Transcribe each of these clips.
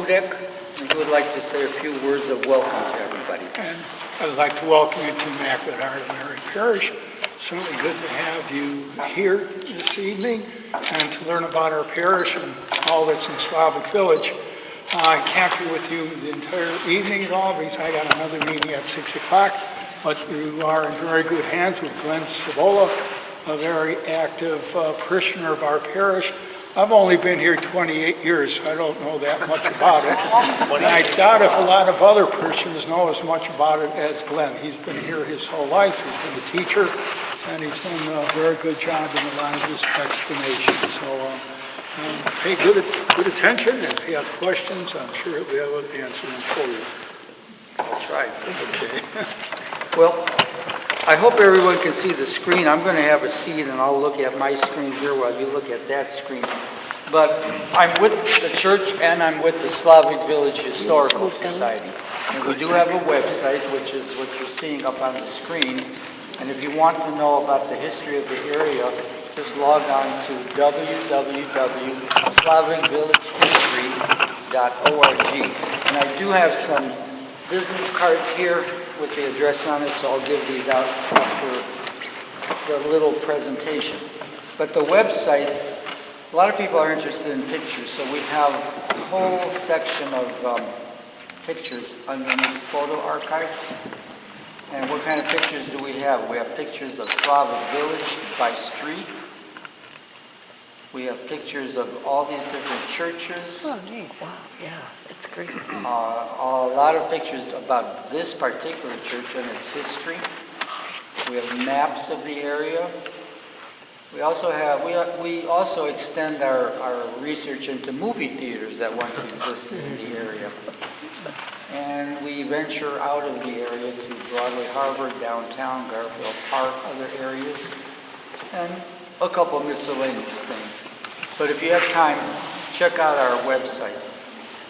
Dudek, and he would like to say a few words of welcome to everybody. And I'd like to welcome you to Immaculate Heart of Mary Parish. Certainly good to have you here this evening and to learn about our parish and all that's in Slavic Village. I can't be with you the entire evening at all because I got another meeting at 6 o'clock, but you are in very good hands with Glenn Cibola, a very active parishioner of our parish. I've only been here 28 years, so I don't know that much about it. And I doubt if a lot of other parishioners know as much about it as Glenn. He's been here his whole life. He's been a teacher, and he's done a very good job in a lot of this explanation. So pay good attention, and if you have questions, I'm sure we'll be able to answer them for you. I'll try. Okay. Well, I hope everyone can see the screen. I'm going to have a seat, and I'll look at my screen here while you look at that screen. But I'm with the church, and I'm with the Slavic Village Historical Society. And we do have a website, which is what you're seeing up on the screen. And if you want to know about the history of the area, just log on to www.slavicvillagehistory.org. And I do have some business cards here with the address on it, so I'll give these out after the little presentation. But the website, a lot of people are interested in pictures, so we have a whole section of pictures underneath photo archives. And what kind of pictures do we have? We have pictures of Slavic Village by street. We have pictures of all these different churches. Oh, neat. Wow, yeah, it's great. A lot of pictures about this particular church and its history. We have maps of the area. We also have, we also extend our research into movie theaters that once existed in the area. And we venture out of the area to Broadway Harbor, downtown, Garfield Park, other areas, and a couple of miscellaneous things. But if you have time, check out our website.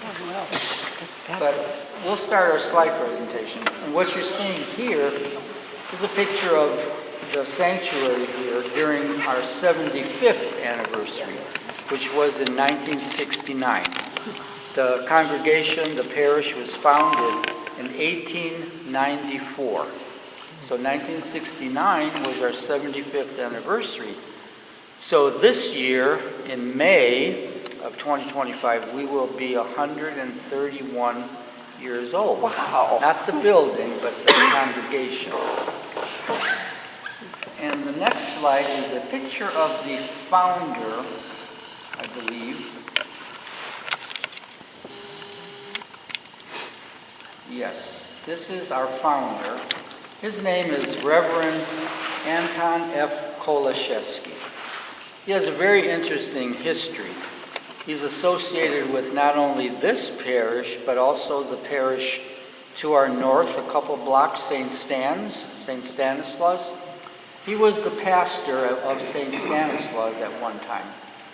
Oh, well, that's But fabulous. we'll start our slide presentation. And what you're seeing here is a picture of the sanctuary here during our 75th anniversary, which was in 1969. The congregation, the parish, was founded in 1894. So 1969 was our 75th anniversary. So this year, in May of 2025, we will be 131 years old. Wow. Not the building, but the congregation. And the next slide is a picture of the founder, I believe. Yes, this is our founder. His name is Reverend Anton F. Kolashevsky. He has a very interesting history. He's associated with not only this parish, but also the parish to our north, a couple blocks, St. Stanislaus. He was the pastor of St. Stanislaus at one time.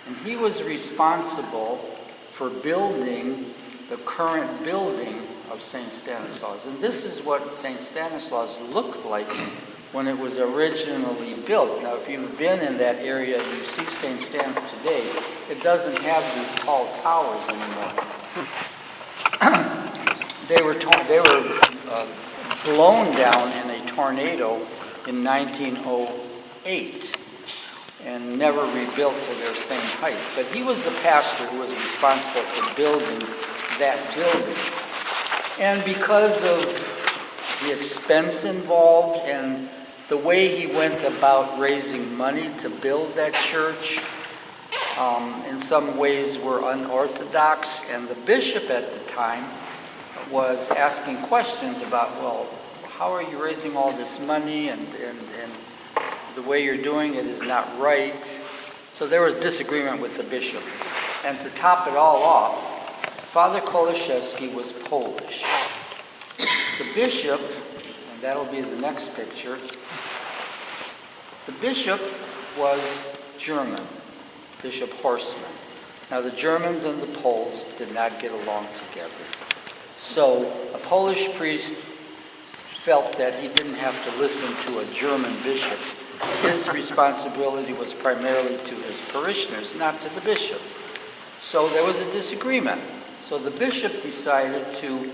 And he was responsible for building the current building of St. Stanislaus. And this is what St. Stanislaus looked like when it was originally built. Now, if you've been in that area and you see St. Stan's today, it doesn't have these tall towers anymore. They were blown down in a tornado in 1908 and never rebuilt to their same height. But he was the pastor who was responsible for building that building. And because of the expense involved and the way he went about raising money to build that church, in some ways were unorthodox, and the bishop at the time was asking questions about, well, how are you raising all this money, and the way you're doing it is not right. So there was disagreement with the bishop. And to top it all off, Father Kolashevsky was Polish. The bishop, and that'll be the next picture, the bishop was German, Bishop Horstmann. Now the Germans and the Poles did not get along together. So a Polish priest felt that he didn't have to listen to a German bishop. His responsibility was primarily to his parishioners, not to the bishop. So there was a disagreement. So the bishop decided to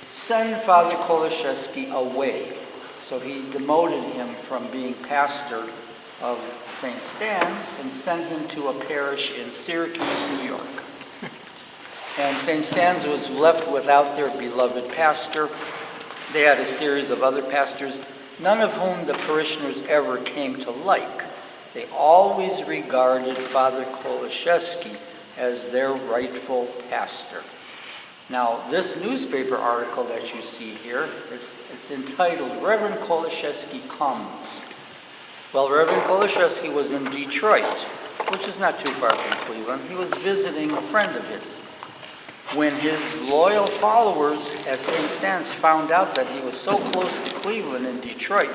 send Father Kolashevsky away. So he demoted him from being pastor of St. Stan's and sent him to a parish in Syracuse, New York. And St. Stan's was left without their beloved pastor. They had a series of other pastors, none of whom the parishioners ever came to like. They always regarded Father Kolashevsky as their rightful pastor. Now, this newspaper article that you see here, it's entitled, Reverend Kolashevsky Comes. Well, Reverend Kolashevsky was in Detroit, which is not too far from Cleveland. He was visiting a friend of his. When his loyal followers at St. Stan's found out that he was so close to Cleveland and Detroit,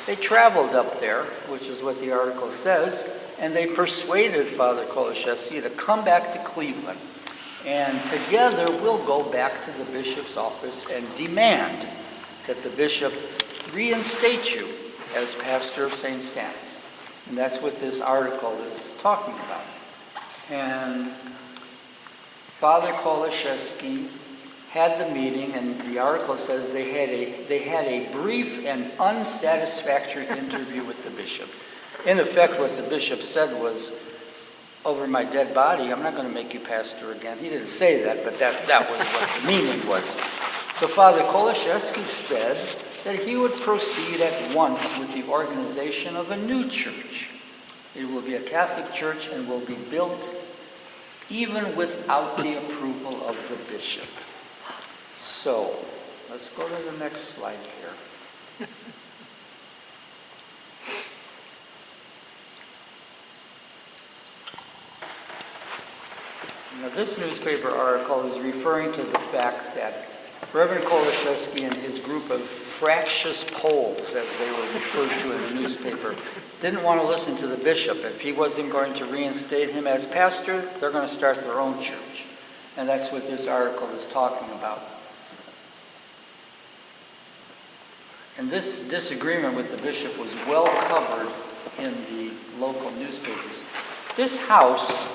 they traveled up there, which is what the article says, and they persuaded Father Kolashevsky to come back to Cleveland. And together we'll go back to the bishop's office and demand that the bishop reinstate you as pastor of St. Stan's. And that's what this article is talking about. And Father Kolashevsky had the meeting, and the article says they had a brief and unsatisfactory interview with the bishop. In effect, what the bishop said was, over my dead body, I'm not going to make you pastor again. He didn't say that, but that was what the meaning was. So Father Kolashevsky said that he would proceed at once with the organization of a new church. It will be a Catholic church and will be built even without the approval of the bishop. So, let's go to the next slide here. Now, this newspaper article is referring to the fact that Reverend Kolashevsky and his group of fractious Poles, as they were referred to in the newspaper, didn't want to listen to the bishop. If he wasn't going to reinstate him as pastor, they're going to start their own church. And that's what this article is talking about. And this disagreement with the bishop was well covered in the local newspapers. This house,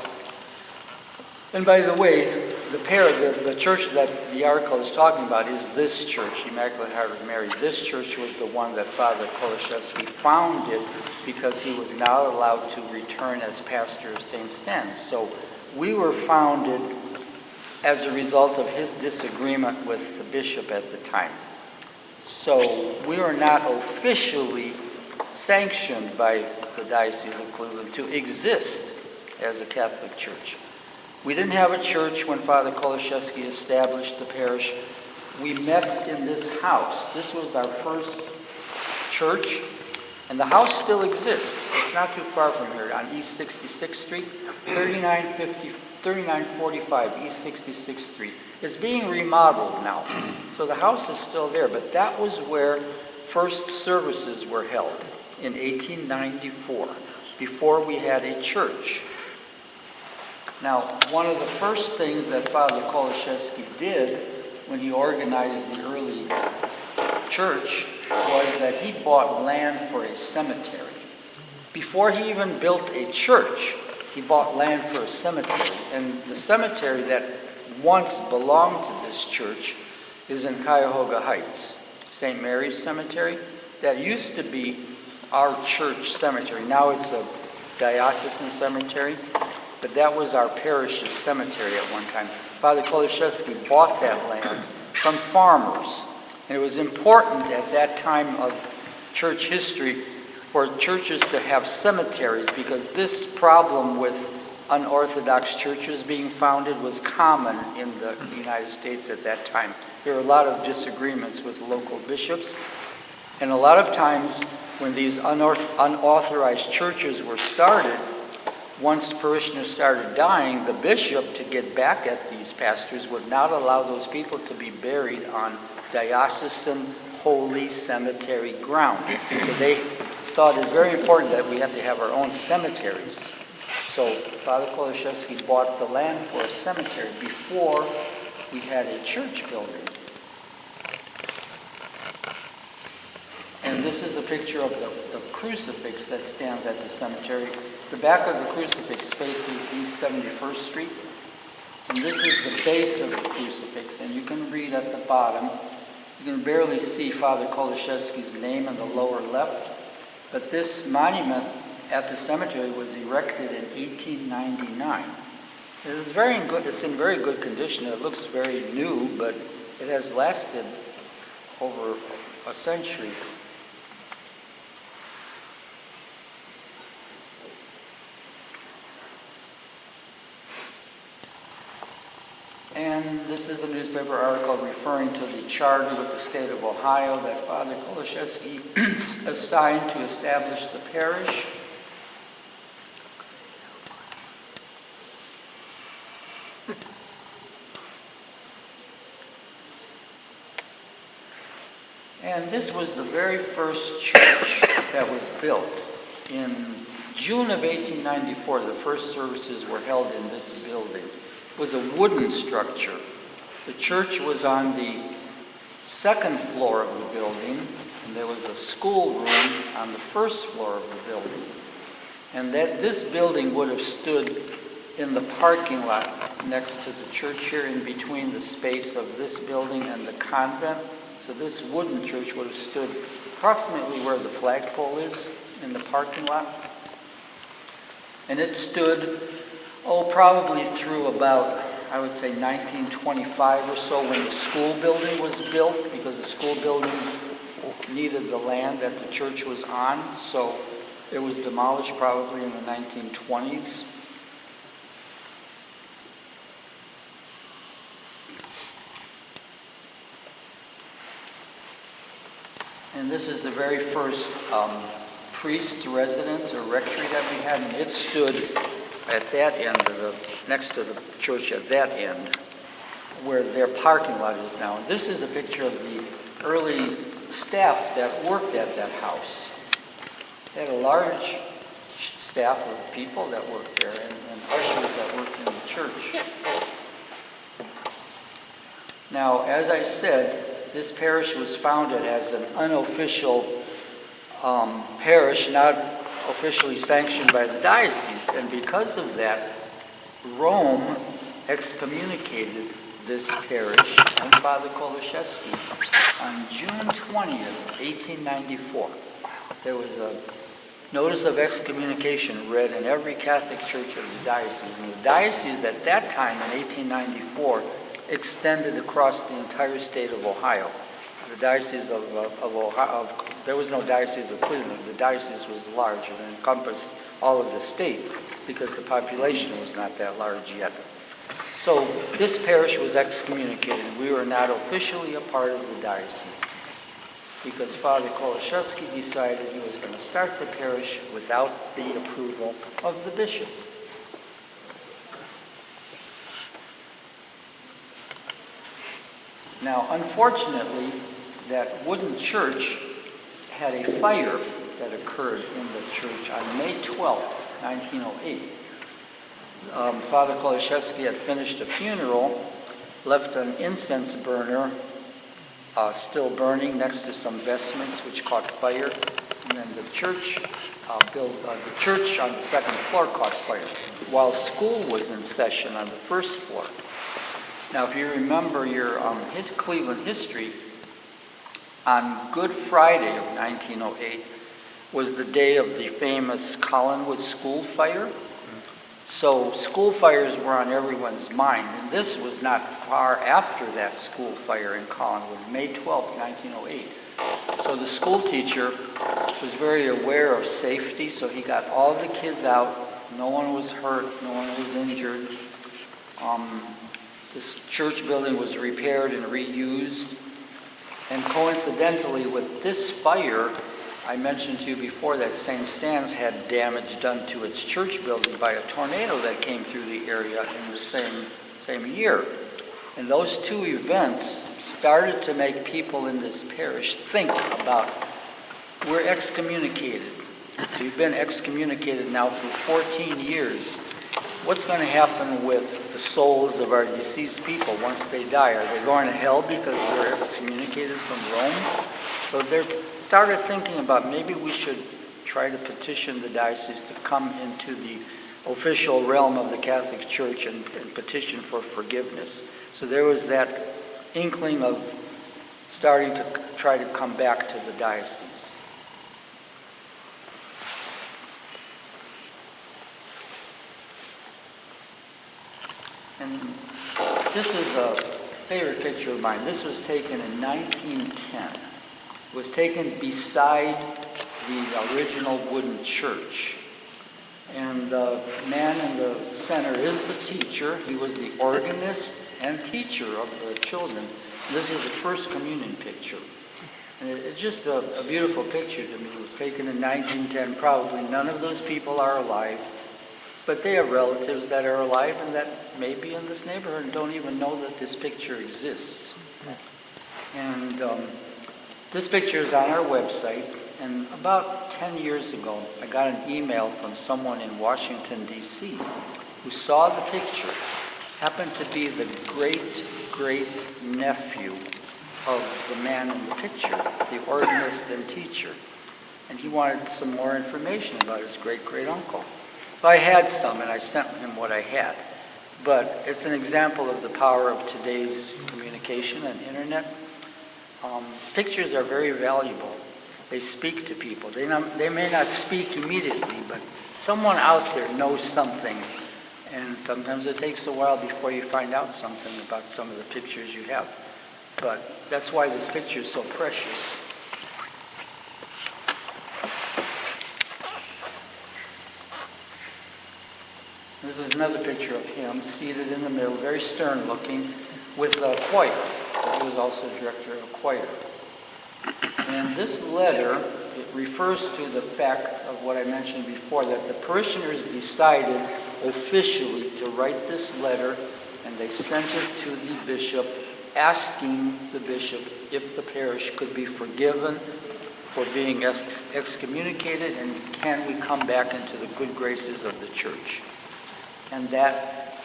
and by the way, the church that the article is talking about is this church, Immaculate Heart of Mary. This church was the one that Father Kolashevsky founded because he was not allowed to return as pastor of St. Stan's. So we were founded as a result of his disagreement with the bishop at the time. So we were not officially sanctioned by the Diocese of Cleveland to exist as a Catholic church. We didn't have a church when Father Kolashevsky established the parish. We met in this house. This was our first church, and the house still exists. It's not too far from here on East 66th Street, 3945 East 66th Street. It's being remodeled now, so the house is still there, but that was where first services were held in 1894, before we had a church. Now, one of the first things that Father Kolashevsky did when he organized the early church was that he bought land for a cemetery. Before he even built a church, he bought land for a cemetery. And the cemetery that once belonged to this church is in Cuyahoga Heights, St. Mary's Cemetery. That used to be our church cemetery. Now it's a diocesan cemetery. But that was our parish's cemetery at one time. Father Kolashevsky bought that land from farmers. And it was important at that time of church history for churches to have cemeteries, because this problem with unorthodox churches being founded was common in the United States at that time. There were a lot of disagreements with local bishops. And a lot of times when these unauthorized churches were started, once parishioners started dying, the bishop, to get back at these pastors, would not allow those people to be buried on diocesan holy cemetery ground. So they thought it very important that we have to have our own cemeteries. So Father Kolashevsky bought the land for a cemetery before we had a church building. And this is a picture of the crucifix that stands at the cemetery. The back of the crucifix faces East 71st Street. And this is the base of the crucifix, and you can read at the bottom. You can barely see Father Kolashevsky's name in the lower left, but this monument at the cemetery was erected in 1899. It's in very good condition. It looks very new, but it has lasted over a century. And this is a newspaper article referring to the charter with the state of Ohio that Father Kolashevsky assigned to establish the parish. And this was the very first church that was built. In June of 1894, the first services were held in this building. It was a wooden structure. The church was on the second floor of the building, and there was a school room on the first floor of the building. And that this building would have stood in the parking lot next to the church here, in between the space of this building and the convent. So this wooden church would have stood approximately where the flagpole is in the parking lot. And it stood, probably through about, I would say, 1925 or so, when the school building was built, because the school building needed the land that the church was on. So it was demolished probably in the 1920s. And this is the very first priest's residence or rectory that we had, and it stood at that end next to the church at that end, where their parking lot is now. And this is a picture of the early staff that worked at that house. They had a large staff of people that worked there, and ushers that worked in the church. Now, as I said, this parish was founded as an unofficial parish, not officially sanctioned by the diocese. And because of that, Rome excommunicated this parish and Father Kolashevsky on June 20th, 1894. There was a notice of excommunication read in every Catholic church of the diocese. And the diocese at that time, in 1894, extended across the entire state of Ohio. The diocese of Ohio, there was no diocese of Cleveland. The diocese was large and encompassed all of the state because the population was not that large yet. So this parish was excommunicated. We were not officially a part of the diocese because Father Kolashevsky decided he was going to start the parish without the approval of the bishop. Now, unfortunately, that wooden church had a fire that occurred in the church on May 12th, 1908. Father Kolashevsky had finished a funeral, left an incense burner still burning next to some vestments which caught fire, and then the church the church on the second floor caught fire, while school was in session on the first floor. Now, if you remember your his Cleveland history, on Good Friday of 1908 was the day of the famous Collinwood school fire. So school fires were on everyone's mind, and this was not far after that school fire in Collinwood, May 12, 1908. So the school teacher was very aware of safety, so he got all the kids out. No one was hurt, no one was injured. This church building was repaired and reused. And coincidentally, with this fire, I mentioned to you before that St. Stan's had damage done to its church building by a tornado that came through the area in the same year. And those two events started to make people in this parish think about, we're excommunicated. We've been excommunicated now for 14 years. What's going to happen with the souls of our deceased people once they die? Are they going to hell because we're excommunicated from Rome? So they started thinking about maybe we should try to petition the diocese to come into the official realm of the Catholic Church and petition for forgiveness. So there was that inkling of starting to try to come back to the diocese. And this is a favorite picture of mine. This was taken in 1910. It was taken beside the original wooden church. And the man in the center is the teacher. He was the organist and teacher of the children. This is the first communion picture. And it's just a beautiful picture to me. It was taken in 1910. Probably none of those people are alive. But they have relatives that are alive and that may be in this neighborhood and don't even know that this picture exists. And this picture is on our website. And about 10 years ago, I got an email from someone in Washington, D.C., who saw the picture. Happened to be the great-great-nephew of the man in the picture, the organist and teacher. And he wanted some more information about his great-great-uncle. So I had some, and I sent him what I had. But it's an example of the power of today's communication and internet. Pictures are very valuable. They speak to people. They may not speak immediately, but someone out there knows something. And sometimes it takes a while before you find out something about some of the pictures you have. But that's why this picture is so precious. This is another picture of him seated in the middle, very stern looking, with a choir. So he was also director of a choir. And this letter, it refers to the fact of what I mentioned before, that the parishioners decided officially to write this letter, and they sent it to the bishop, asking the bishop if the parish could be forgiven for being excommunicated, and can we come back into the good graces of the church. And that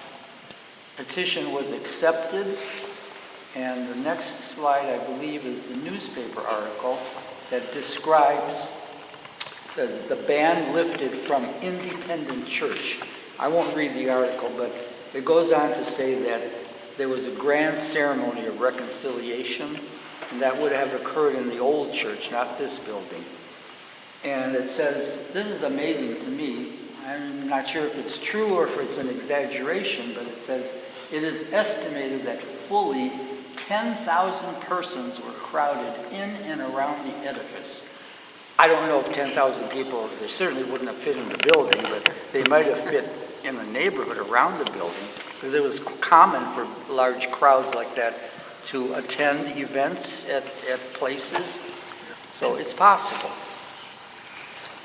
petition was accepted. And the next slide, I believe, is the newspaper article that describes, it says, the ban lifted from independent church. I won't read the article, but it goes on to say that there was a grand ceremony of reconciliation, and that would have occurred in the old church, not this building. And it says, this is amazing to me. I'm not sure if it's true or if it's an exaggeration, but it says, it is estimated that fully 10,000 persons were crowded in and around the edifice. I don't know if 10,000 people, they certainly wouldn't have fit in the building, but they might have fit in the neighborhood around the building, because it was common for large crowds like that to attend events at places. So it's possible.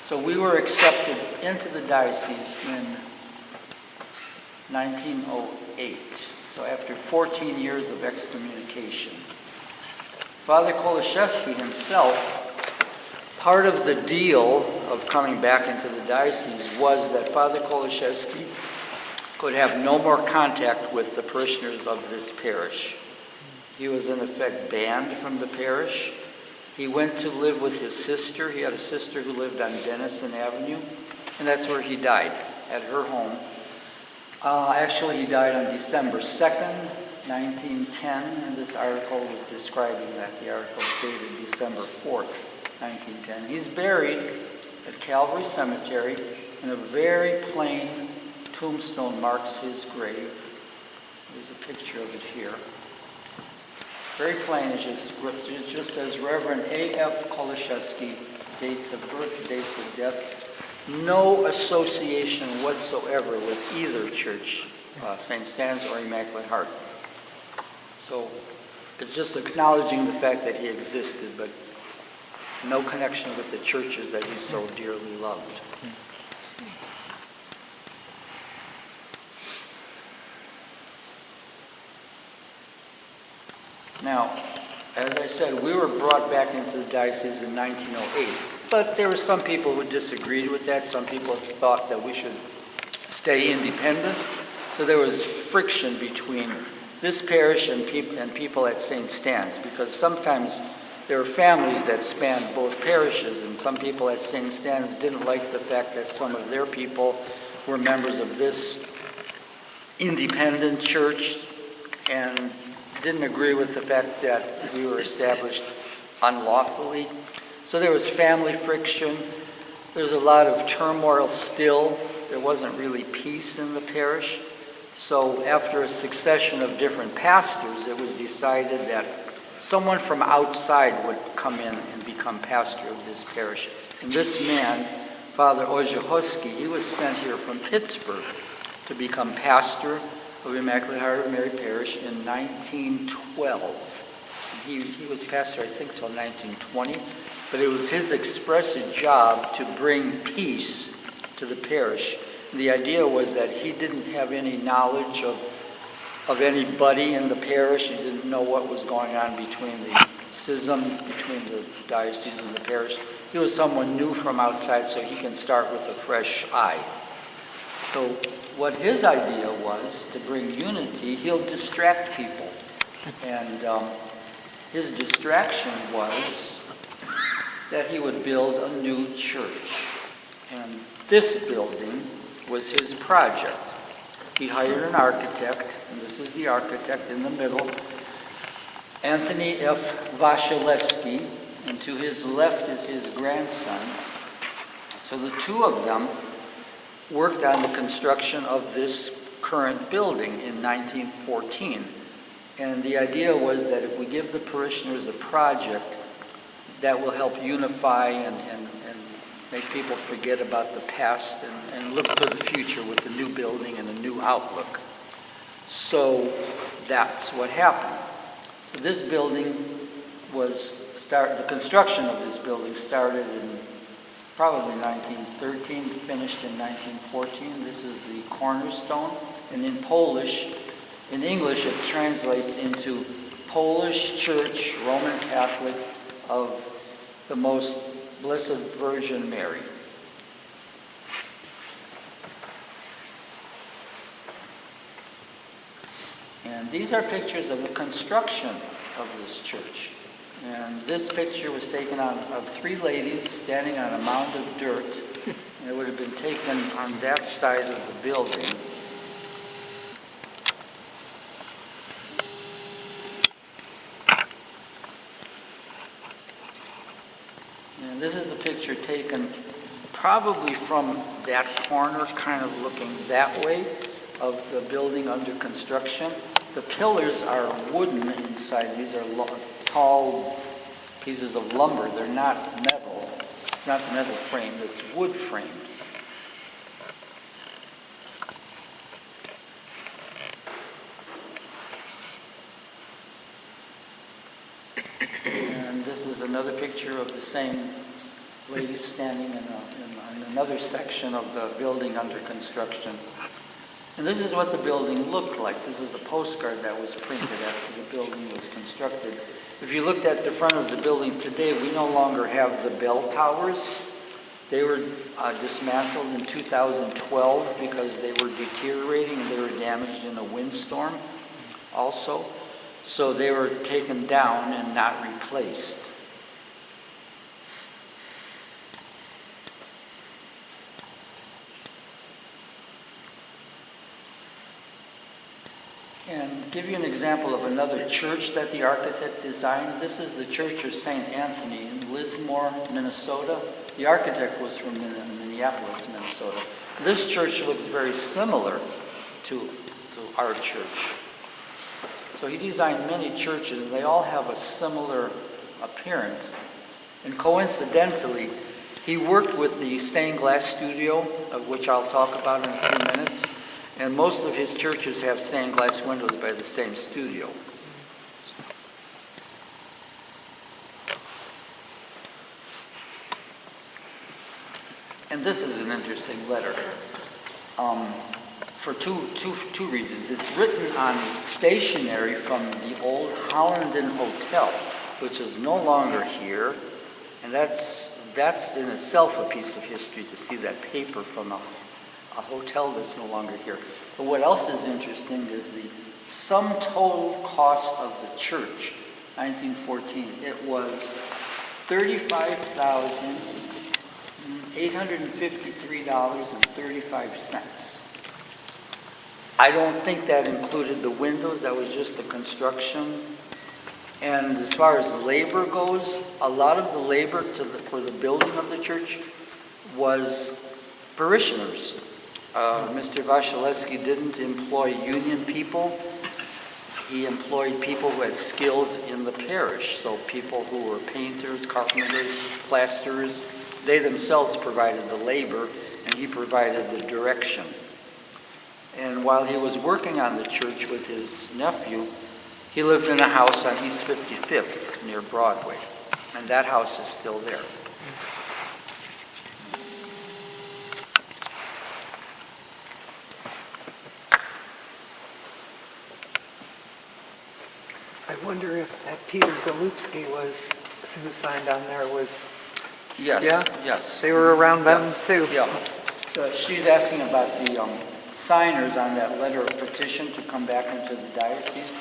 So we were accepted into the diocese in 1908. So after 14 years of excommunication. Father Kolashevsky himself, part of the deal of coming back into the diocese was that Father Kolashevsky could have no more contact with the parishioners of this parish. He was in effect banned from the parish. He went to live with his sister. He had a sister who lived on Denison Avenue, and that's where he died, at her home. Actually, he died on December 2nd, 1910, and this article was describing that. The article is dated December 4th, 1910. He's buried at Calvary Cemetery, and a very plain tombstone marks his grave. There's a picture of it here. Very plain, it just says Reverend A.F. Kolashevsky, dates of birth, dates of death. No association whatsoever with either church, St. Stan's or Immaculate Heart. So it's just acknowledging the fact that he existed, but no connection with the churches that he so dearly loved. Now, as I said, we were brought back into the diocese in 1908, but there were some people who disagreed with that. Some people thought that we should stay independent. So there was friction between this parish and people at St. Stan's, because sometimes there were families that spanned both parishes, and some people at St. Stan's didn't like the fact that some of their people were members of this independent church and didn't agree with the fact that we were established unlawfully. So there was family friction. There's a lot of turmoil still. There wasn't really peace in the parish. So after a succession of different pastors, it was decided that someone from outside would come in and become pastor of this parish. And this man, Father Orzechowski, he was sent here from Pittsburgh to become pastor of Immaculate Heart of Mary Parish in 1912. He was pastor, I think, till 1920, but it was his express job to bring peace to the parish. And the idea was that he didn't have any knowledge of anybody in the parish. He didn't know what was going on between the schism, between the diocese and the parish. He was someone new from outside, so he can start with a fresh eye. So what his idea was to bring unity, he'll distract people. And his distraction was that he would build a new church. And this building was his project. He hired an architect, and this is the architect in the middle, Anthony F. Wasilewski, and to his left is his grandson. So the two of them worked on the construction of this current building in 1914. And the idea was that if we give the parishioners a project, that will help unify and make people forget about the past and look to the future with a new building and a new outlook. So that's what happened. So this building the construction of this building started in probably 1913, finished in 1914. This is the cornerstone. And in English, it translates into Polish Church, Roman Catholic of the Most Blessed Virgin Mary. And these are pictures of the construction of this church. And this picture was taken of three ladies standing on a mound of dirt. And it would have been taken on that side of the building. And this is a picture taken probably from that corner, kind of looking that way, of the building under construction. The pillars are wooden inside. These are tall pieces of lumber. They're not metal. It's not metal framed. It's wood framed. And this is another picture of the same lady standing in another section of the building under construction. And this is what the building looked like. This is a postcard that was printed after the building was constructed. If you looked at the front of the building today, we no longer have the bell towers. They were dismantled in 2012 because they were deteriorating and they were damaged in a windstorm also. So they were taken down and not replaced. And give you an example of another church that the architect designed. This is the Church of St. Anthony in Lismore, Minnesota. The architect was from Minneapolis, Minnesota. This church looks very similar to our church. So he designed many churches, and they all have a similar appearance. And coincidentally, he worked with the stained glass studio, of which I'll talk about in a few minutes. And most of his churches have stained glass windows by the same studio. And this is an interesting letter for two reasons. It's written on stationery from the old Hollenden Hotel, which is no longer here. And that's in itself a piece of history to see that paper from a hotel that's no longer here. But what else is interesting is the sum total cost of the church, 1914. It was $35,000 $853.35. I don't think that included the windows, that was just the construction. And as far as labor goes, a lot of the labor for the building of the church was parishioners. Mr. Wasilewski didn't employ union people. He employed people who had skills in the parish, so people who were painters, carpenters, plasterers. They themselves provided the labor, and he provided the direction. And while he was working on the church with his nephew, he lived in a house on East 55th near Broadway, and that house is still there. I wonder if that Peter Golubsky was, who signed on there was, Yes, Yeah? yes. they were around then too. Yeah. She's asking about the signers on that letter of petition to come back into the diocese.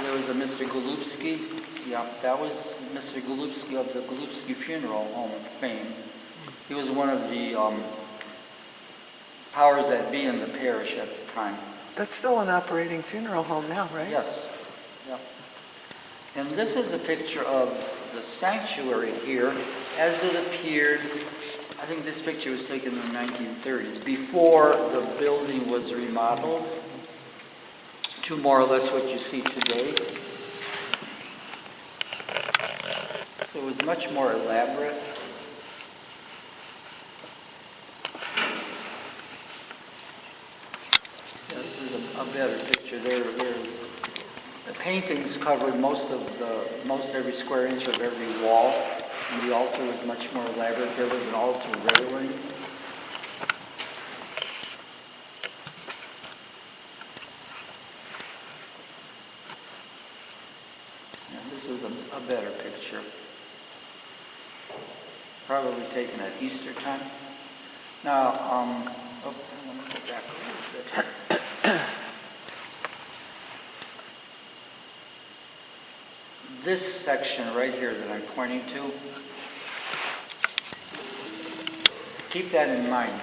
There was a Mr. Golubsky. Yeah, that was Mr. Golubsky of the Golubsky Funeral Home of fame. He was one of the powers that be in the parish at the time. That's still an operating funeral home now, right? Yes. Yeah. And this is a picture of the sanctuary here as it appeared. I think this picture was taken in the 1930s, before the building was remodeled to more or less what you see today. So it was much more elaborate. Yeah, this is a better picture. The paintings covered most every square inch of every wall, and the altar was much more elaborate. There was an altar railing. And this is a better picture. Probably taken at Easter time. Now, let me go back a little bit. This section right here that I'm pointing to, keep that in mind.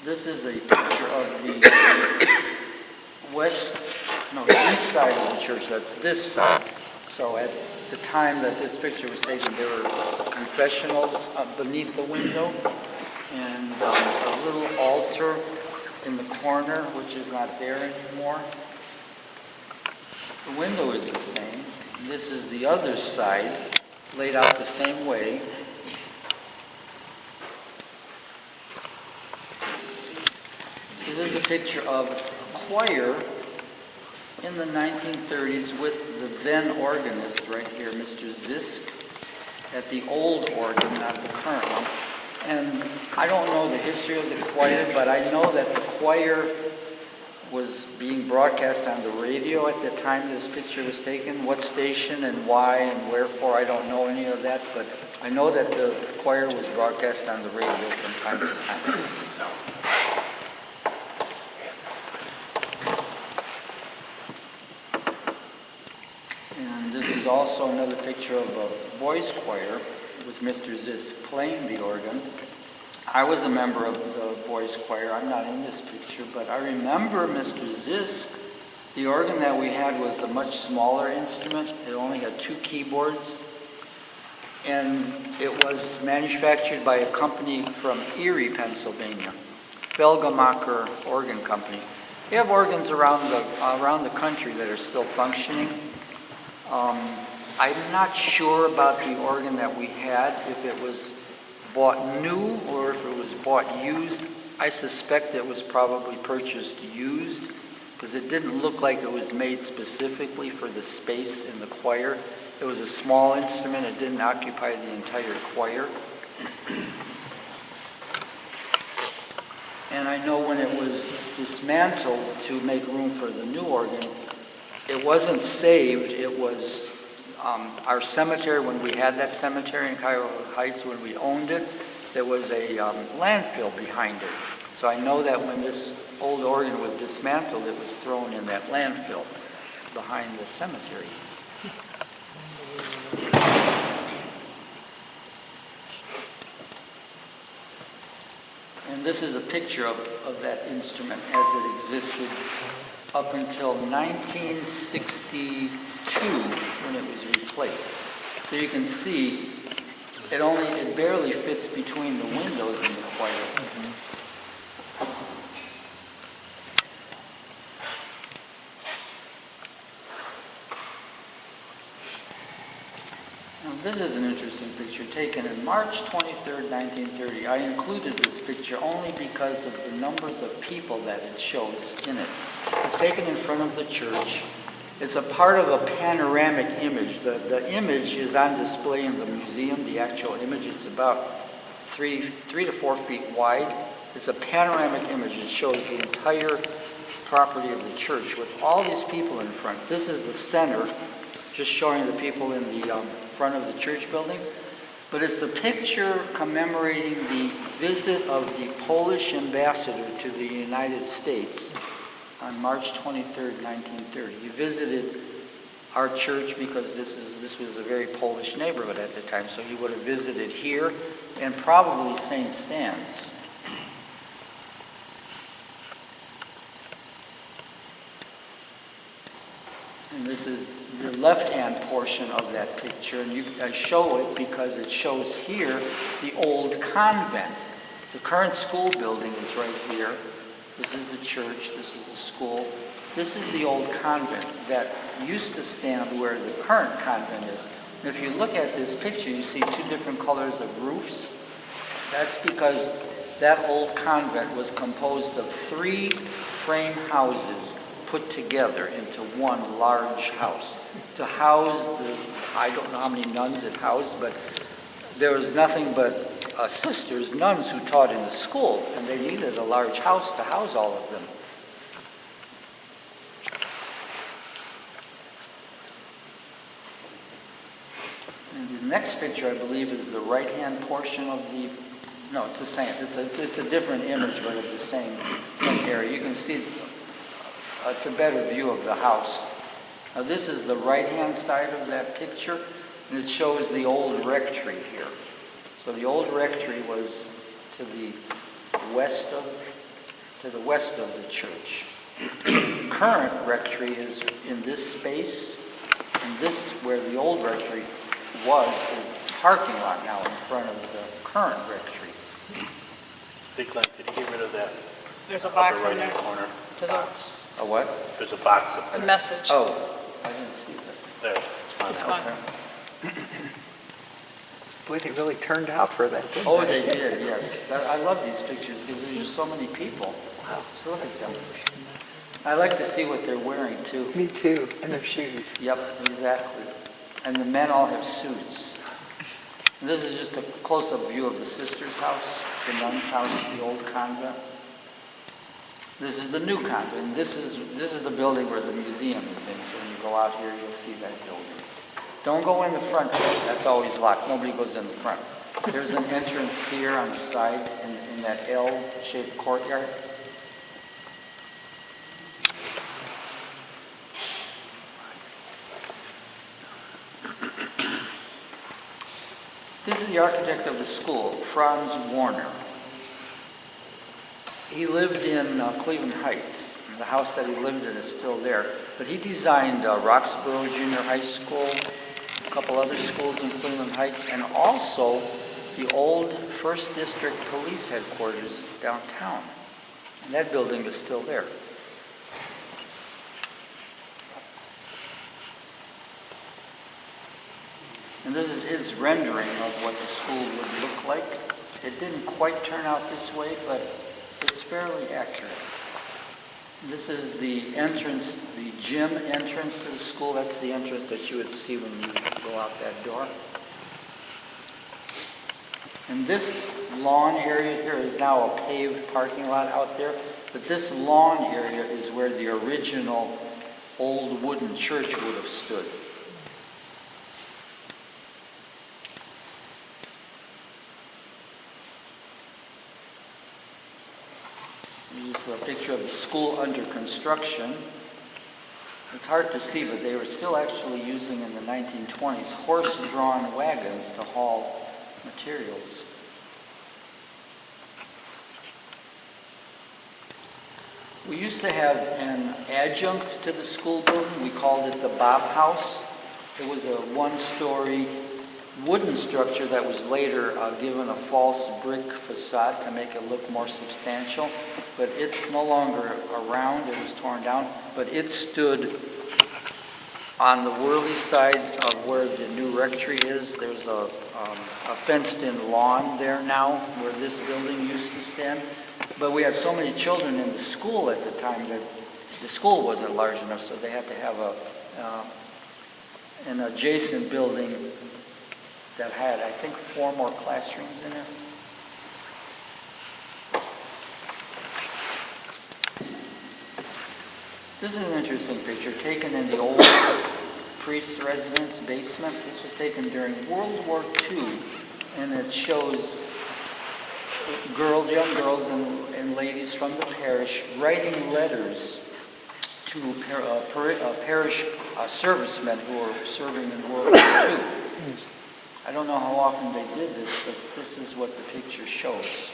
This is a picture of the east side of the church. That's this side. So at the time that this picture was taken, there were confessionals beneath the window, and a little altar in the corner, which is not there anymore. The window is the same. This is the other side, laid out the same way. This is a picture of a choir in the 1930s with the then organist right here, Mr. Zisk, at the old organ, not the current one. And I don't know the history of the choir, but I know that the choir was being broadcast on the radio at the time this picture was taken. What station and why and wherefore, I don't know any of that, but I know that the choir was broadcast on the radio from time to time. And this is also another picture of a boys' choir with Mr. Zisk playing the organ. I was a member of the boys' choir. I'm not in this picture, but I remember Mr. Zisk. The organ that we had was a much smaller instrument. It only had 2 keyboards, and it was manufactured by a company from Erie, Pennsylvania, Felgemacher Organ Company. They have organs around the country that are still functioning. I'm not sure about the organ that we had, if it was bought new or if it was bought used. I suspect it was probably purchased used, because it didn't look like it was made specifically for the space in the choir. It was a small instrument. It didn't occupy the entire choir. And I know when it was dismantled to make room for the new organ, it wasn't saved. It was our cemetery, when we had that cemetery in Cuyahoga Heights, when we owned it, there was a landfill behind it. So I know that when this old organ was dismantled, it was thrown in that landfill behind the cemetery. And this is a picture of that instrument as it existed up until 1962 when it was replaced. So you can see it barely fits between the windows in the choir. Now, this is an interesting picture taken in March 23rd, 1930. I included this picture only because of the numbers of people that it shows in it. It's taken in front of the church. It's a part of a panoramic image. The image is on display in the museum, the actual image. It's about 3 to 4 feet wide. It's a panoramic image. It shows the entire property of the church with all these people in front. This is the center, just showing the people in the front of the church building. But it's a picture commemorating the visit of the Polish ambassador to the United States on March 23rd, 1930. He visited our church because this was a very Polish neighborhood at the time, so he would have visited here and probably St. Stan's. And this is the left-hand portion of that picture, and I show it because it shows here the old convent. The current school building is right here. This is the church, this is the school. This is the old convent that used to stand where the current convent is. And if you look at this picture, you see 2 different colors of roofs. That's because that old convent was composed of 3 frame houses put together into one large house to house I don't know how many nuns it housed, but there was nothing but sisters, nuns who taught in the school, and they needed a large house to house all of them. And the next picture, I believe, is the right-hand portion of the, no, it's the same. It's a different image, but of the same area. You can see it's a better view of the house. Now this is the right-hand side of that picture, and it shows the old rectory here. So the old rectory was to the west of the church. The current rectory is in this space, and this, where the old rectory was, is the parking lot now in front of the current rectory. Big Glenn, did you get rid of that There's a box upper in there. right-hand corner? There's Box. A what? There's a box up a there. message. Oh, I didn't see that. There, it's fine It's now. fine. Boy, they really turned out for that, didn't Oh, they? they did, yes. I love these pictures because there's just so many people. Wow. Just look at them. I like to see what they're wearing, too. Me too, and their shoes. Yep, exactly. And the men all have suits. And this is just a close-up view of the sister's house, the nun's house, the old convent. This is the new convent. And this is the building where the museum is in. So when you go out here, you'll see that building. Don't go in the front door. That's always locked. Nobody goes in the front. There's an entrance here on the side in that L-shaped courtyard. This is the architect of the school, Franz Warner. He lived in Cleveland Heights. The house that he lived in is still there. But he designed Roxborough Junior High School, a couple other schools in Cleveland Heights, and also the old 1st District Police Headquarters downtown. And that building is still there. And this is his rendering of what the school would look like. It didn't quite turn out this way, but it's fairly accurate. This is the entrance, the gym entrance to the school. That's the entrance that you would see when you go out that door. And this lawn area here is now a paved parking lot out there. But this lawn area is where the original old wooden church would have stood. This is a picture of the school under construction. It's hard to see, but they were still actually using in the 1920s horse-drawn wagons to haul materials. We used to have an adjunct to the school building. We called it the Bob House. It was a one-story wooden structure that was later given a false brick facade to make it look more substantial. But it's no longer around. It was torn down. But it stood on the Worley side of where the new rectory is. There's a fenced-in lawn there now where this building used to stand. But we had so many children in the school at the time that the school wasn't large enough, so they had to have an adjacent building that had, I think, 4 more classrooms in it. This is an interesting picture taken in the old priest's residence basement. This was taken during World War II, and it shows girls, young girls and ladies from the parish writing letters to parish servicemen who were serving in World War II. I don't know how often they did this, but this is what the picture shows.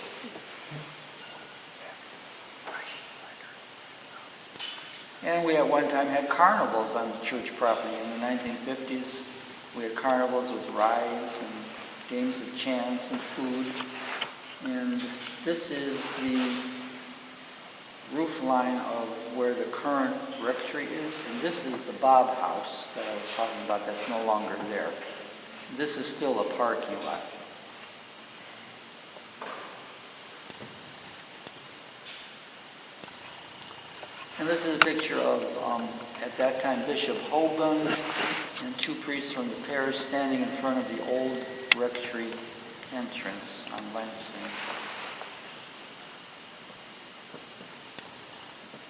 And we at one time had carnivals on the church property. In the 1950s, we had carnivals with rides and games of chance and food. And this is the roof line of where the current rectory is. And this is the Bob House that I was talking about that's no longer there. This is still a parking lot. And this is a picture of, at that time, Bishop Hoban and 2 priests from the parish standing in front of the old rectory entrance on Lansing.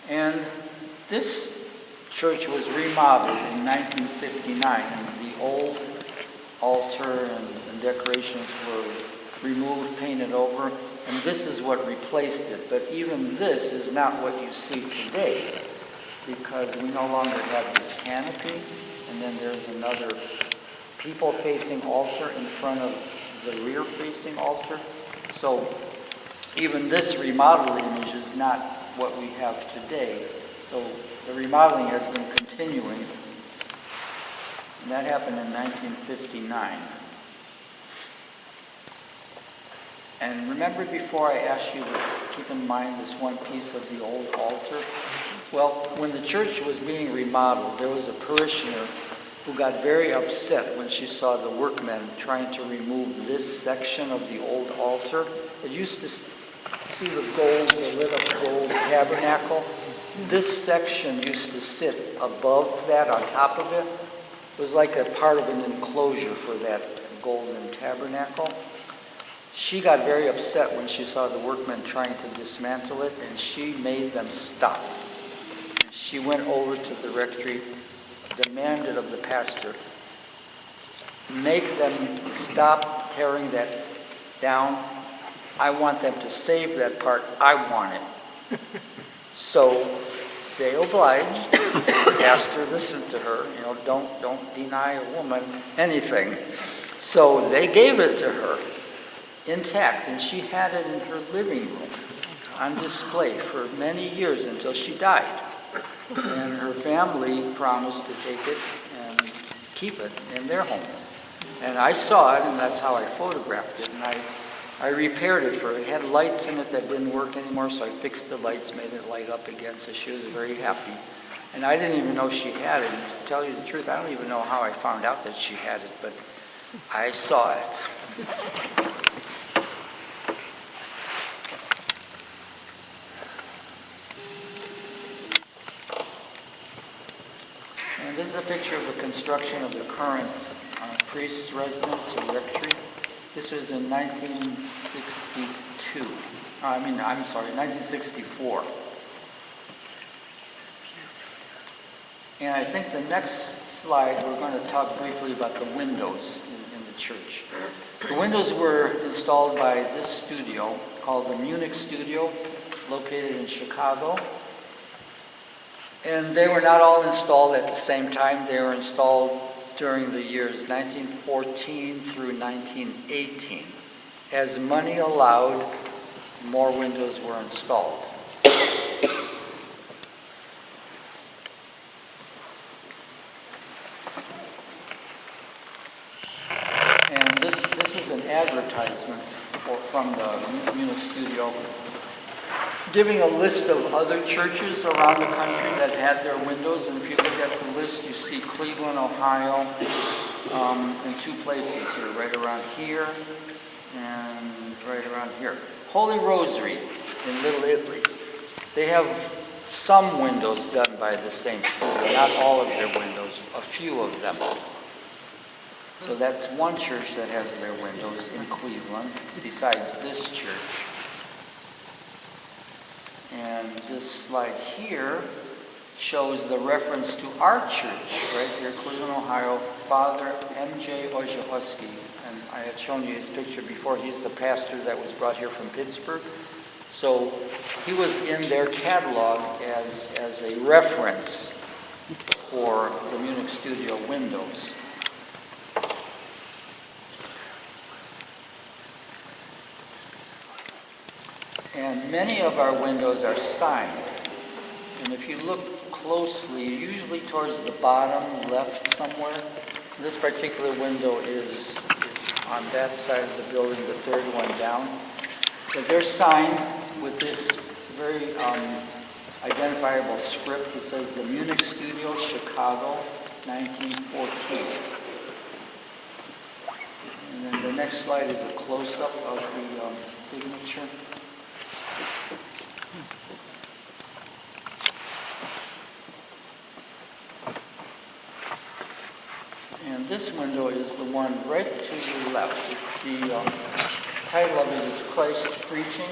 And this church was remodeled in 1959, and the old altar and decorations were removed, painted over, and this is what replaced it. But even this is not what you see today, because we no longer have this canopy, and then there's another people-facing altar in front of the rear-facing altar. So even this remodeled image is not what we have today. So the remodeling has been continuing, and that happened in 1959. And remember before I asked you to keep in mind this one piece of the old altar? Well, when the church was being remodeled, there was a parishioner who got very upset when she saw the workmen trying to remove this section of the old altar. It used to, see the lit up gold tabernacle? This section used to sit above that, on top of it. It was like a part of an enclosure for that golden tabernacle. She got very upset when she saw the workmen trying to dismantle it, and she made them stop. She went over to the rectory, demanded of the pastor, make them stop tearing that down. I want them to save that part. I want it. So they obliged. The pastor listened to her. You know, don't deny a woman anything. So they gave it to her intact, and she had it in her living room on display for many years until she died. And her family promised to take it and keep it in their home. And I saw it, and that's how I photographed it. And I repaired it for her. It had lights in it that didn't work anymore, so I fixed the lights, made it light up again, so she was very happy. And I didn't even know she had it. And to tell you the truth, I don't even know how I found out that she had it, but I saw it. And this is a picture of the construction of the current priest's residence or rectory. This was in 1962. 1964. And I think the next slide, we're going to talk briefly about the windows in the church. The windows were installed by this studio called the Munich Studio, located in Chicago. And they were not all installed at the same time. They were installed during the years 1914 through 1918. As money allowed, more windows were installed. And this is an advertisement from the Munich studio, giving a list of other churches around the country that had their windows. And if you look at the list, you see Cleveland, Ohio, in two places here, right around here and right around here. Holy Rosary in Little Italy. They have some windows done by the same studio, not all of their windows, a few of them. So that's one church that has their windows in Cleveland, besides this church. And this slide here shows the reference to our church, right here, Cleveland, Ohio, Father M.J. Wojciechowski. And I had shown you his picture before. He's the pastor that was brought here from Pittsburgh. So he was in their catalog as a reference for the Munich studio windows. And many of our windows are signed. And if you look closely, usually towards the bottom left somewhere, this particular window is on that side of the building, the third one down. But they're signed with this very identifiable script that says the Munich Studio, Chicago, 1914. And then the next slide is a close-up of the signature. And this window is the one right to your left. It's the title of it is Christ Preaching,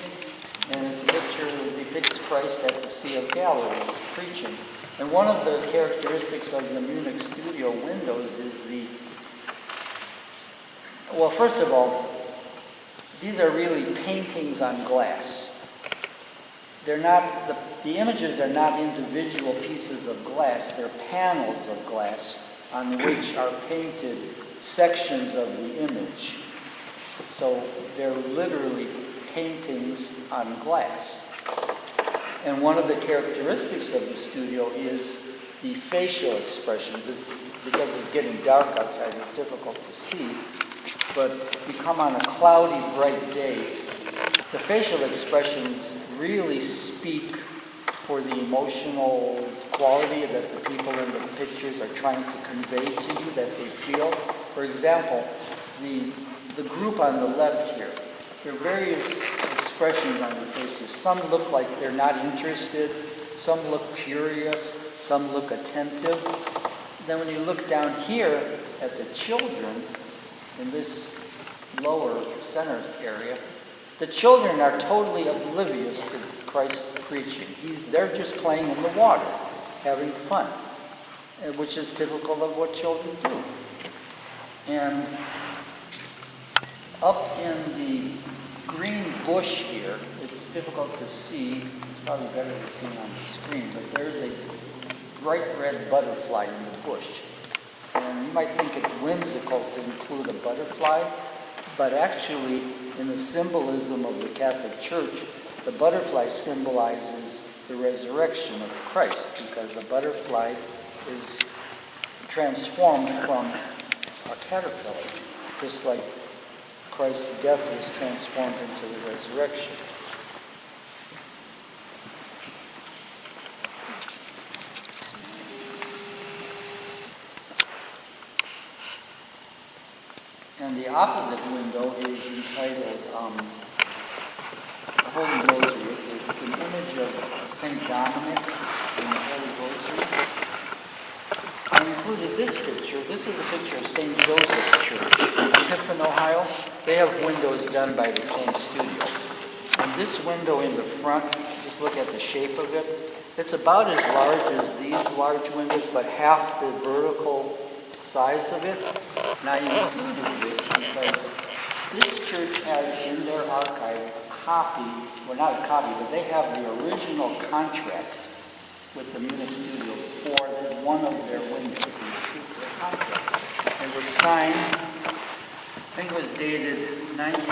and it's a picture that depicts Christ at the Sea of Galilee preaching. And one of the characteristics of the Munich studio windows is well, first of all, these are really paintings on glass. They're not, the images are not individual pieces of glass, they're panels of glass on which are painted sections of the image. So they're literally paintings on glass. And one of the characteristics of the studio is the facial expressions. Because it's getting dark outside, it's difficult to see. But you come on a cloudy, bright day, the facial expressions really speak for the emotional quality that the people in the pictures are trying to convey to you, that they feel. For example, the group on the left here, there are various expressions on their faces. Some look like they're not interested, some look curious, some look attentive. Then when you look down here at the children, in this lower center area, the children are totally oblivious to Christ's preaching. They're just playing in the water, having fun, which is typical of what children do. And up in the green bush here, it's difficult to see. It's probably better to see on the screen, but there's a bright red butterfly in the bush. And you might think it's whimsical to include a butterfly, but actually, in the symbolism of the Catholic Church, the butterfly symbolizes the resurrection of Christ, because a butterfly is transformed from a caterpillar, just like Christ's death was transformed into the resurrection. And the opposite window is entitled Holy Rosary. It's an image of St. Dominic in the Holy Rosary. I included this picture. This is a picture of St. Joseph's Church in Tiffin, Ohio. They have windows done by the same studio. And this window in the front, just look at the shape of it. It's about as large as these large windows, but half the vertical size of it. And I included this because this church has in their archive copy, well, not a copy, but they have the original contract with the Munich studio for one of their windows. And this is their contract. It was signed, I think it was dated 19...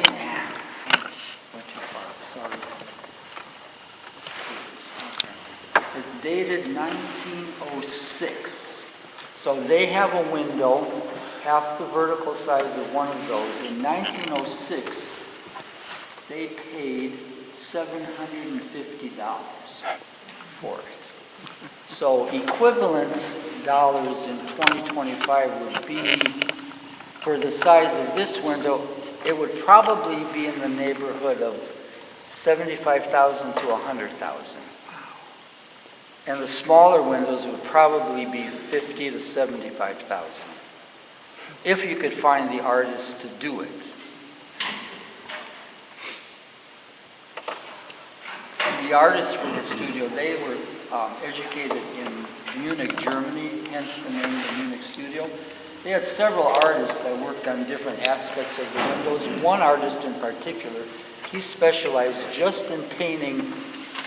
Went too far, sorry. It's dated 1906. So they have a window, half the vertical size of one of those. In 1906, they paid $750 for it. So equivalent dollars in 2025 would be, for the size of this window, it would probably be in the neighborhood of $75,000 to $100,000. And the smaller windows would probably be $50,000 to $75,000, if you could find the artist to do it. The artists for the studio, they were educated in Munich, Germany, hence the name of the Munich studio. They had several artists that worked on different aspects of the windows. One artist in particular, he specialized just in painting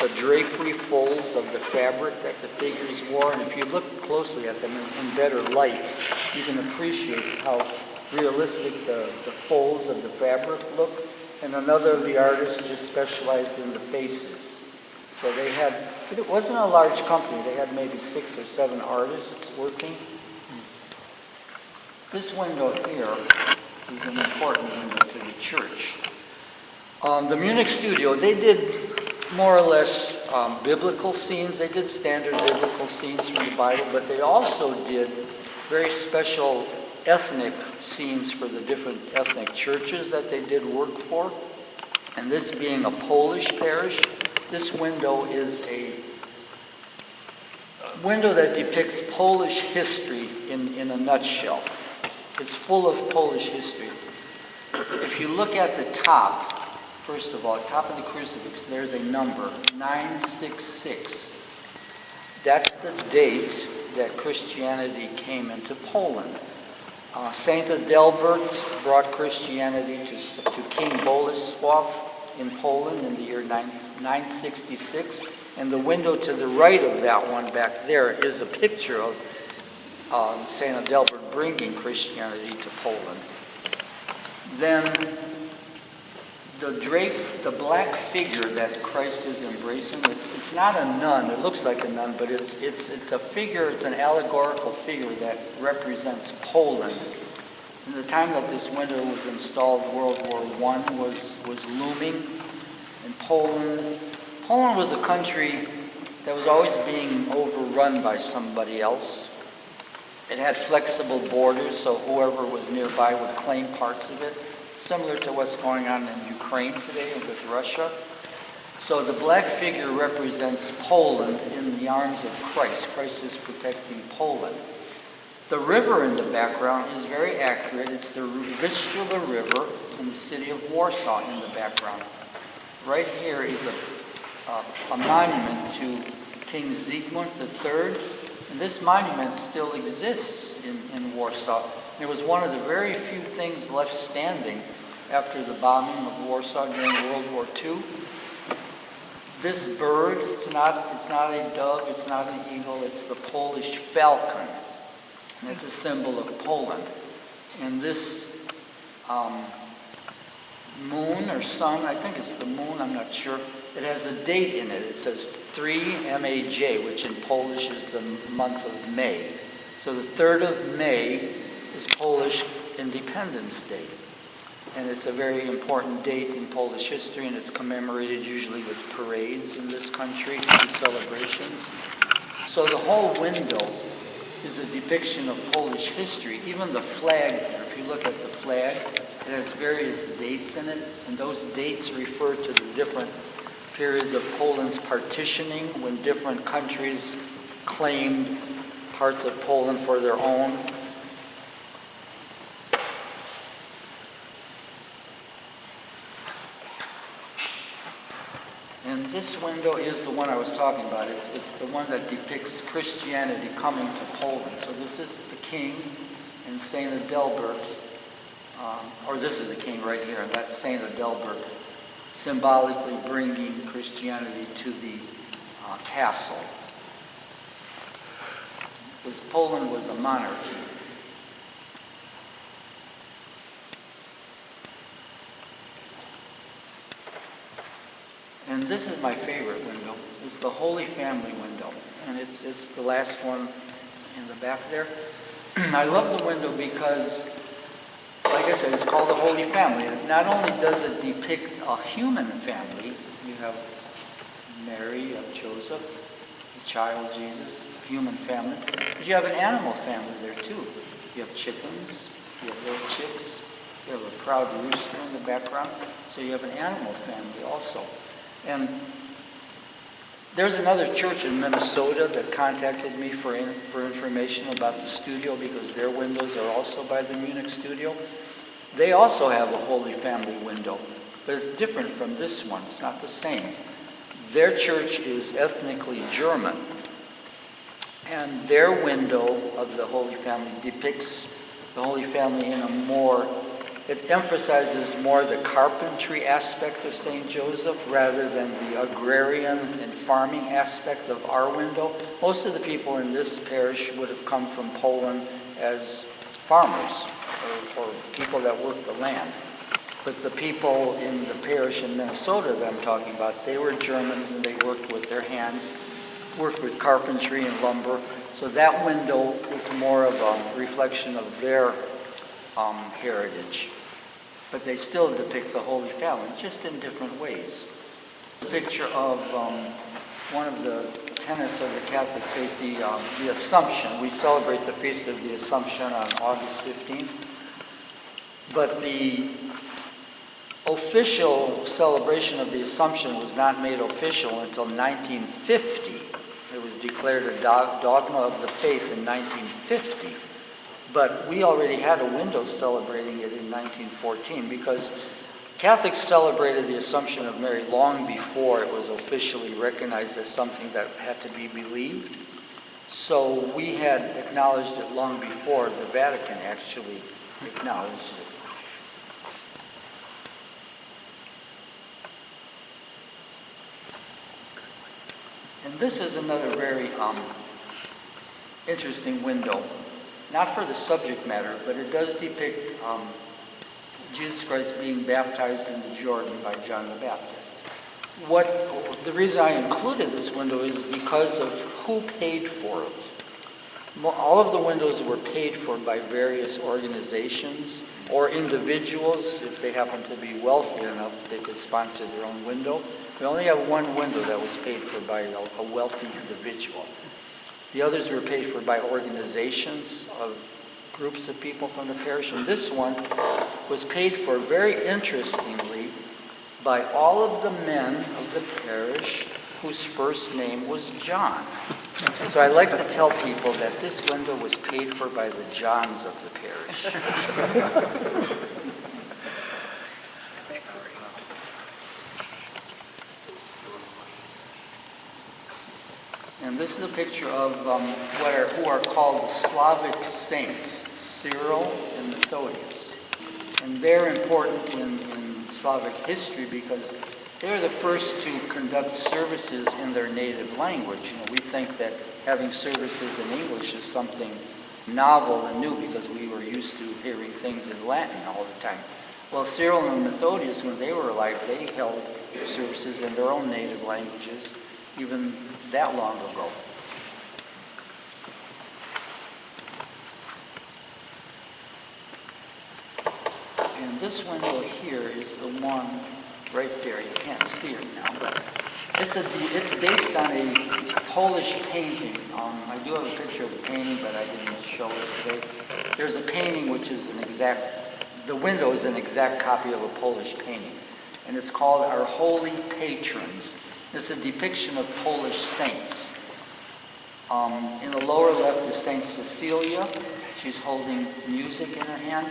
the drapery folds of the fabric that the figures wore. And if you look closely at them in better light, you can appreciate how realistic the folds of the fabric look. And another of the artists just specialized in the faces. So they had, it wasn't a large company, they had maybe 6 or 7 artists working. This window here is an important window to the church. The Munich studio, they did more or less biblical scenes. They did standard biblical scenes from the Bible, but they also did very special ethnic scenes for the different ethnic churches that they did work for. And this being a Polish parish, this window is a window that depicts Polish history in a nutshell. It's full of Polish history. If you look at the top, first of all, top of the crucifix, there's a number, 966. That's the date that Christianity came into Poland. Saint Adalbert brought Christianity to King Bolesław in Poland in the year 966. And the window to the right of that one back there is a picture of Saint Adalbert bringing Christianity to Poland. Then the black figure that Christ is embracing, it's not a nun. It looks like a nun, but it's a figure, it's an allegorical figure that represents Poland. In the time that this window was installed, World War I was looming. And Poland was a country that was always being overrun by somebody else. It had flexible borders, so whoever was nearby would claim parts of it, similar to what's going on in Ukraine today with Russia. So the black figure represents Poland in the arms of Christ. Christ is protecting Poland. The river in the background is very accurate. It's the Vistula River in the city of Warsaw in the background. Right here is a monument to King Zygmunt III. And this monument still exists in Warsaw. It was one of the very few things left standing after the bombing of Warsaw during World War II. This bird, it's not a dove, it's not an eagle, it's the Polish falcon. And it's a symbol of Poland. And this moon or sun, I think it's the moon, I'm not sure, it has a date in it. It says 3 Maj, which in Polish is the month of May. So the 3rd of May is Polish Independence Day. And it's a very important date in Polish history, and it's commemorated usually with parades in this country and celebrations. So the whole window is a depiction of Polish history. Even the flag here, if you look at the flag, it has various dates in it, and those dates refer to the different periods of Poland's partitioning, when different countries claimed parts of Poland for their own. And this window is the one I was talking about. It's the one that depicts Christianity coming to Poland. So this is the king and Saint Adalbert, or this is the king right here, and that's Saint Adalbert symbolically bringing Christianity to the castle. Because Poland was a monarchy. And this is my favorite window. It's the Holy Family window. And it's the last one in the back there. I love the window because, like I said, it's called the Holy Family. Not only does it depict a human family, you have Mary, you have Joseph, the child Jesus, human family, but you have an animal family there too. You have chickens, you have little chicks, you have a proud rooster in the background, so you have an animal family also. And there's another church in Minnesota that contacted me for information about the studio because their windows are also by the Munich studio. They also have a Holy Family window, but it's different from this one. It's not the same. Their church is ethnically German, and their window of the Holy Family depicts the Holy Family in a more, it emphasizes more the carpentry aspect of St. Joseph rather than the agrarian and farming aspect of our window. Most of the people in this parish would have come from Poland as farmers or people that work the land. But the people in the parish in Minnesota that I'm talking about, they were Germans and they worked with their hands, worked with carpentry and lumber. So that window was more of a reflection of their heritage. But they still depict the Holy Family, just in different ways. A picture of one of the tenets of the Catholic faith, the Assumption. We celebrate the Feast of the Assumption on August 15th. But the official celebration of the Assumption was not made official until 1950. It was declared a dogma of the faith in 1950. But we already had a window celebrating it in 1914 because Catholics celebrated the Assumption of Mary long before it was officially recognized as something that had to be believed. So we had acknowledged it long before the Vatican actually acknowledged it. And this is another very interesting window. Not for the subject matter, but it does depict Jesus Christ being baptized in the Jordan by John the Baptist. The reason I included this window is because of who paid for it. All of the windows were paid for by various organizations or individuals. If they happen to be wealthy enough, they could sponsor their own window. We only have one window that was paid for by a wealthy individual. The others were paid for by organizations of groups of people from the parish. And this one was paid for, very interestingly, by all of the men of the parish whose first name was John. So I like to tell people that this window was paid for by the Johns of the parish. And this is a picture of who are called the Slavic saints, Cyril and Methodius. And they're important in Slavic history because they're the first to conduct services in their native language. We think that having services in English is something novel and new because we were used to hearing things in Latin all the time. Well, Cyril and Methodius, when they were alive, they held services in their own native languages, even that long ago. And this window here is the one right there. You can't see it now, but it's based on a Polish painting. I do have a picture of the painting, but I didn't show it today. There's a painting which is the window is an exact copy of a Polish painting. And it's called Our Holy Patrons. It's a depiction of Polish saints. In the lower left is Saint Cecilia. She's holding music in her hand.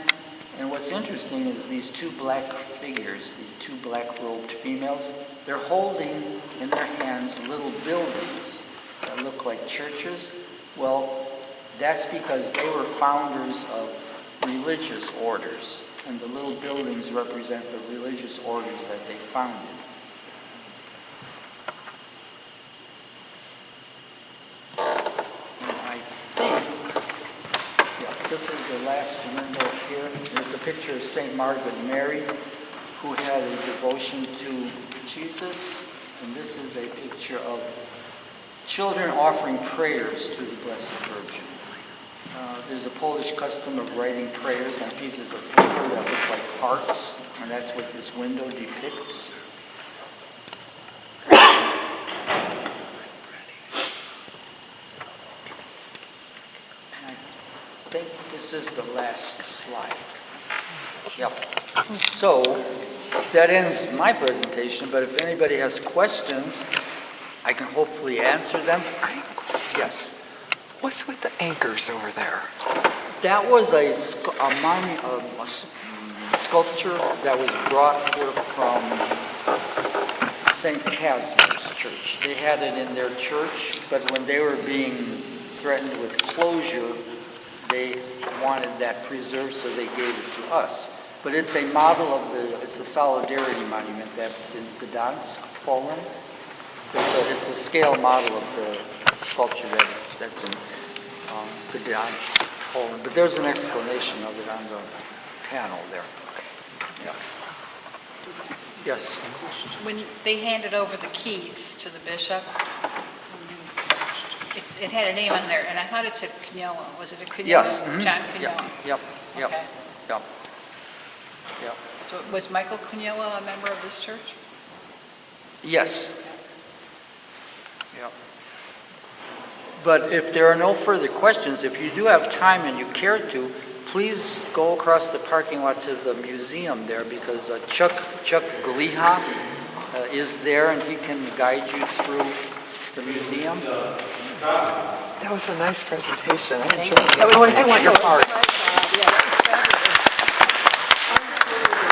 And what's interesting is these two black figures, these two black-robed females, they're holding in their hands little buildings that look like churches. Well, that's because they were founders of religious orders. And the little buildings represent the religious orders that they founded. And I think, yeah, this is the last window here. There's a picture of St. Margaret Mary, who had a devotion to Jesus. And this is a picture of children offering prayers to the Blessed Virgin. There's a Polish custom of writing prayers on pieces of paper that look like hearts, and that's what this window depicts. And I think this is the last slide. Yep. So that ends my presentation, but if anybody has questions, I can hopefully answer them. I have a question. Yes. What's with the anchors over there? That was a sculpture that was brought here from St. Casimir's Church. They had it in their church, but when they were being threatened with closure, they wanted that preserved, so they gave it to us. But it's a model of it's a Solidarity Monument that's in Gdansk, Poland. So it's a scale model of the sculpture that's in Gdansk, Poland. But there's an explanation of it on the panel there. Yes. Yes. When they handed over the keys to the bishop, it had a name on there, and I thought it said Canyoa. Was it a Canyoa? Yes. John Canyoa. Yep. Okay. Yep. So was Michael Canyoa a member of this church? Yes. Yep. But if there are no further questions, if you do have time and you care to, please go across the parking lot to the museum there, because Chuck Gliha is there, and he can guide you through the museum. That was a nice presentation. I Thank enjoyed you. it. Oh, I do want your card. Yeah, that was